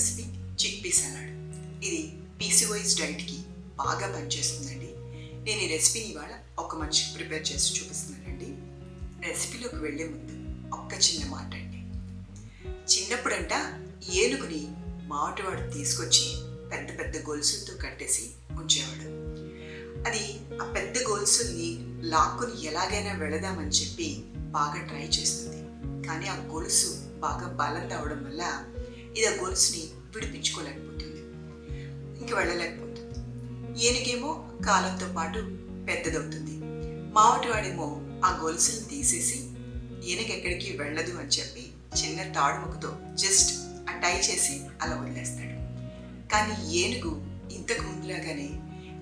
Recipe చిక్ P salad. ఇది PCOS డైట్కి బాగా పనిచేస్తుందండి. నేను ఈ రెసిపీని ఇవాళ ఒక మనిషికి ప్రిపేర్ చేసి చూపిస్తున్నానండి. రెసిపీలోకి వెళ్ళే ముందు ఒక్క చిన్న మాట అండి. చిన్నప్పుడంట ఏనుగుని మావటివాడు తీసుకొచ్చి పెద్ద పెద్ద గొలుసులతో కట్టేసి ఉంచేవాడు. అది ఆ పెద్ద గొలుసుల్ని లాక్కుని ఎలాగైనా వెళదామని చెప్పి బాగా ట్రై చేస్తుంది. కానీ ఆ గొలుసు బాగా బలం రావడం వల్ల ఇది ఆ గొలుసుని విడిపించుకోలేకపోతుంది, ఇంక వెళ్ళలేకపోతుంది. ఏనుగేమో కాలంతో పాటు పెద్దదవుతుంది. మావటివాడేమో ఆ గొలుసుని తీసేసి ఏనుగెక్కడికి వెళ్ళదు అని చెప్పి చిన్న తాడుముకతో జస్ట్ ఆ టై చేసి అలా వదిలేస్తాడు. కానీ ఏనుగు ఇంతకు ముందులాగానే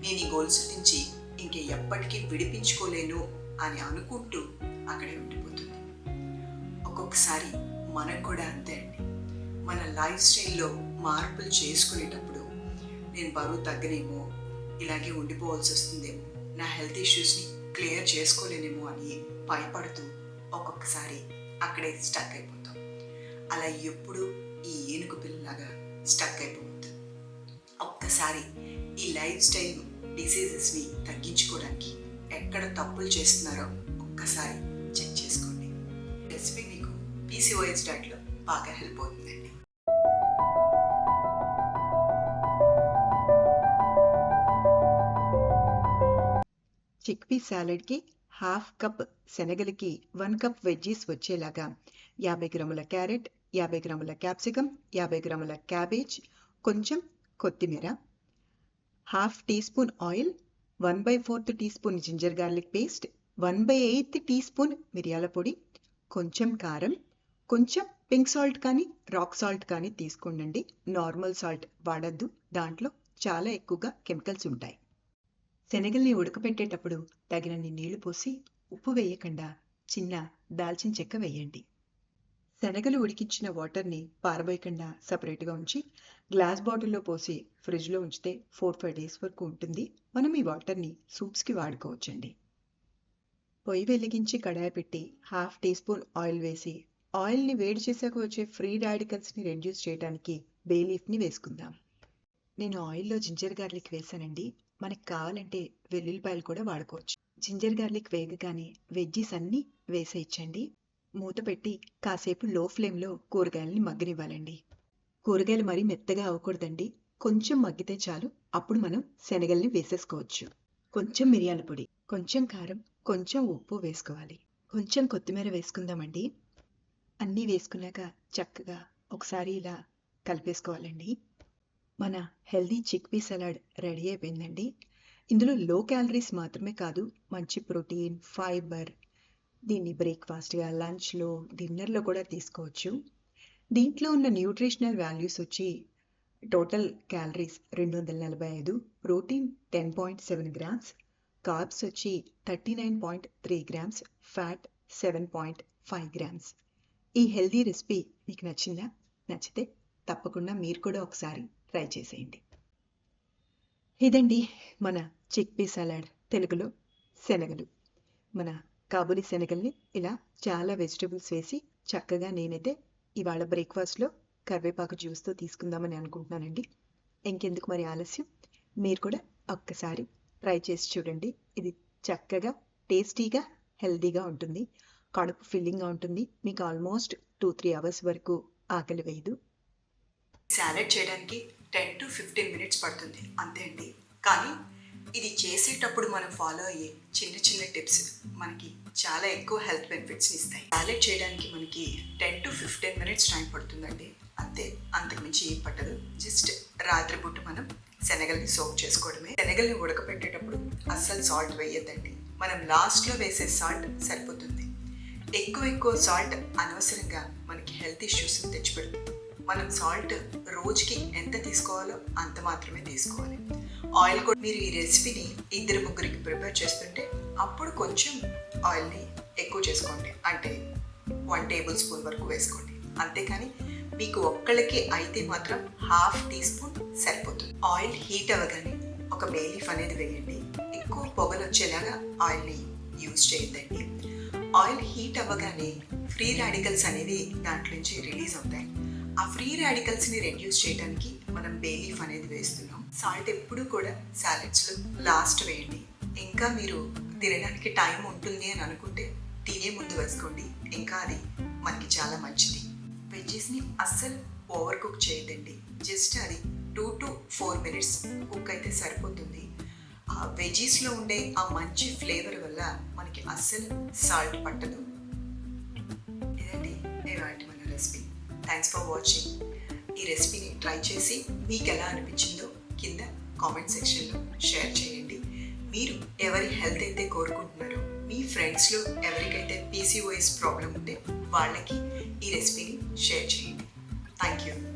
నేను ఈ గొలుసు నుంచి ఇంక ఎప్పటికీ విడిపించుకోలేను అని అనుకుంటూ అక్కడే ఉండిపోతుంది. ఒక్కొక్కసారి మనం కూడా అంతే అండి. మన లైఫ్ స్టైల్లో మార్పులు చేసుకునేటప్పుడు నేను బరువు తగ్గనేమో, ఇలాగే ఉండిపోవాల్సి వస్తుందేమో, నా హెల్త్ ఇష్యూస్ని క్లియర్ చేసుకోలేనేమో అని భయపడుతూ ఒక్కొక్కసారి అక్కడే స్టక్ అయిపోతాం. అలా ఎప్పుడు ఈ ఏనుగు పిల్లలాగా స్టక్ అయిపోవద్దు. ఒక్కసారి ఈ లైఫ్ స్టైల్ డిసీజెస్ని తగ్గించుకోవడానికి ఎక్కడ తప్పులు చేస్తున్నారో ఒక్కసారి చెక్ చేసుకోండి. రెసిపీ మీకు పీసీఓఎస్ డైట్లో బాగా హెల్ప్ అవుతుందండి. చిక్ పీ సాలడ్కి 1/2 కప్ శనగలకి 1 కప్ వెజ్జీస్ వచ్చేలాగా 50 గ్రాముల క్యారెట్, 50 గ్రాముల క్యాప్సికమ్, 50 గ్రాముల క్యాబేజ్, కొంచెం కొత్తిమీర, 1/2 teaspoon oil, 1/4 teaspoon ginger garlic paste, 1/8 teaspoon మిరియాల పొడి, కొంచెం కారం, కొంచెం పింక్ సాల్ట్ కానీ రాక్ సాల్ట్ కానీ తీసుకోండి. నార్మల్ సాల్ట్ వాడద్దు, దాంట్లో చాలా ఎక్కువగా కెమికల్స్ ఉంటాయి. శనగల్ని ఉడకపెట్టేటప్పుడు తగినన్ని నీళ్లు పోసి ఉప్పు వేయకుండా చిన్న దాల్చిన చెక్క వేయండి. శనగలు ఉడికించిన వాటర్ని పారబోయకుండా సపరేట్గా ఉంచి గ్లాస్ బాటిల్లో పోసి ఫ్రిడ్జ్లో ఉంచితే 4-5 డేస్ వరకు ఉంటుంది. మనం ఈ వాటర్ని సూప్స్కి వాడుకోవచ్చండి. పొయ్యి వెలిగించి కడాయి పెట్టి 1/2 టీ స్పూన్ ఆయిల్ వేసి ఆయిల్ని వేడి చేసాక వచ్చే ఫ్రీ రాడికల్స్ని రెడ్యూస్ చేయడానికి బే లీఫ్ని వేసుకుందాం. నేను ఆయిల్లో జింజర్ గార్లిక్ వేసానండి. మనకి కావాలంటే వెల్లుల్లిపాయలు కూడా వాడుకోవచ్చు. జింజర్ గార్లిక్ వేగగానే వెజ్జీస్ అన్నీ వేసేయచ్చండి. మూత పెట్టి కాసేపు లో ఫ్లేమ్లో కూరగాయలని మగ్గనివ్వాలండి. కూరగాయలు మరీ మెత్తగా అవ్వకూడదండి, కొంచెం మగ్గితే చాలు. అప్పుడు మనం శనగల్ని వేసేసుకోవచ్చు. కొంచెం మిరియాల పొడి, కొంచెం కారం, కొంచెం ఉప్పు వేసుకోవాలి. కొంచెం కొత్తిమీర వేసుకుందామండి. అన్నీ వేసుకున్నాక చక్కగా ఒకసారి ఇలా కలిపేసుకోవాలండి. మన హెల్దీ చిక్ పీ సలాడ్ రెడీ అయిపోయిందండి. ఇందులో లో క్యాలరీస్ మాత్రమే కాదు, మంచి ప్రోటీన్, ఫైబర్. దీన్ని బ్రేక్ఫాస్ట్గా, లంచ్లో, డిన్నర్లో కూడా తీసుకోవచ్చు. దీంట్లో ఉన్న న్యూట్రిషనల్ వాల్యూస్ వచ్చి total calories 245, protein 10.7 grams, carbs వచ్చి 39.3 గ్రామ్స్, ఫ్యాట్ 7.5 గ్రామ్స్. ఈ హెల్దీ రెసిపీ మీకు నచ్చిందా? నచ్చితే తప్పకుండా మీరు కూడా ఒకసారి ట్రై చేసేయండి. ఇదండి మన చిక్ పీ సలాడ్, తెలుగులో శనగలు. మన కాబూలి శనగల్ని ఇలా చాలా వెజిటబుల్స్ వేసి చక్కగా నేనైతే ఇవాళ బ్రేక్ఫాస్ట్లో కరివేపాకు జ్యూస్తో తీసుకుందామని అనుకుంటున్నానండి. ఇంకెందుకు మరి ఆలస్యం, మీరు కూడా ఒక్కసారి ట్రై చేసి చూడండి. ఇది చక్కగా టేస్టీగా హెల్తీగా ఉంటుంది, కడుపు ఫిల్లింగ్గా ఉంటుంది. మీకు ఆల్మోస్ట్ 2-3 అవర్స్ వరకు ఆకలి వేయదు. సాలడ్ చేయడానికి 10 to 15 మినిట్స్ పడుతుంది అంతే అండి. కానీ ఇది చేసేటప్పుడు మనం ఫాలో అయ్యే చిన్న చిన్న టిప్స్ మనకి చాలా ఎక్కువ హెల్త్ బెనిఫిట్స్ని ఇస్తాయి. సాలడ్ చేయడానికి మనకి 10 to 15 మినిట్స్ టైం పడుతుందండి అంతే, అంతకుమించి ఏం పట్టదు. జస్ట్ రాత్రిపూట మనం శనగల్ని సోక్ చేసుకోవడమే. శనగల్ని ఉడకపెట్టేటప్పుడు అస్సలు సాల్ట్ వేయద్దండి, మనం లాస్ట్లో వేసే సాల్ట్ సరిపోతుంది. ఎక్కువ సాల్ట్ అనవసరంగా మనకి హెల్త్ ఇష్యూస్ని తెచ్చిపెడుతుంది. మనం సాల్ట్ రోజుకి ఎంత తీసుకోవాలో అంత మాత్రమే తీసుకోవాలి. ఆయిల్ కూడా మీరు ఈ రెసిపీని 2-3కి ప్రిపేర్ చేస్తుంటే అప్పుడు కొంచెం ఆయిల్ని ఎక్కువ చేసుకోండి, అంటే 1 టేబుల్ స్పూన్ వరకు వేసుకోండి. అంతేకాని మీకు ఒక్కళ్ళకి అయితే మాత్రం 1/2 టీ స్పూన్ సరిపోతుంది. ఆయిల్ హీట్ అవ్వగానే ఒక బే లీఫ్ అనేది వేయండి. ఎక్కువ పొగలు వచ్చేలాగా ఆయిల్ని యూజ్ చేయొద్దండి. ఆయిల్ హీట్ అవ్వగానే ఫ్రీ రాడికల్స్ అనేవి దాంట్లో నుంచి రిలీజ్ అవుతాయి. ఆ ఫ్రీ రాడికల్స్ని రెడ్యూస్ చేయడానికి మనం బే లీఫ్ అనేది వేస్తున్నాం. సాల్ట్ ఎప్పుడూ కూడా సాలెడ్స్లో లాస్ట్ వేయండి. ఇంకా మీరు తినడానికి టైం ఉంటుంది అని అనుకుంటే తినే ముందు వేసుకోండి, ఇంకా అది మనకి చాలా మంచిది. వెజ్జెస్ని అస్సలు ఓవర్ కుక్ చేయదండి, జస్ట్ అది 2 to 4 minutes కుక్ అయితే సరిపోతుంది. ఆ వెజ్జీస్లో ఉండే ఆ మంచి ఫ్లేవర్ వల్ల మనకి అస్సలు సాల్ట్ పట్టదు. ఇదండి ఇవాళ మన రెసిపీ. Thanks for watching. ఈ రెసిపీని ట్రై చేసి మీకు ఎలా అనిపించిందో కింద కామెంట్ సెక్షన్లో షేర్ చేయండి. మీరు ఎవరి హెల్త్ అయితే కోరుకుంటున్నారో, మీ ఫ్రెండ్స్లో ఎవరికైతే PCOS ప్రాబ్లం ఉంటే వాళ్ళకి ఈ రెసిపీని షేర్ చేయండి. Thank you.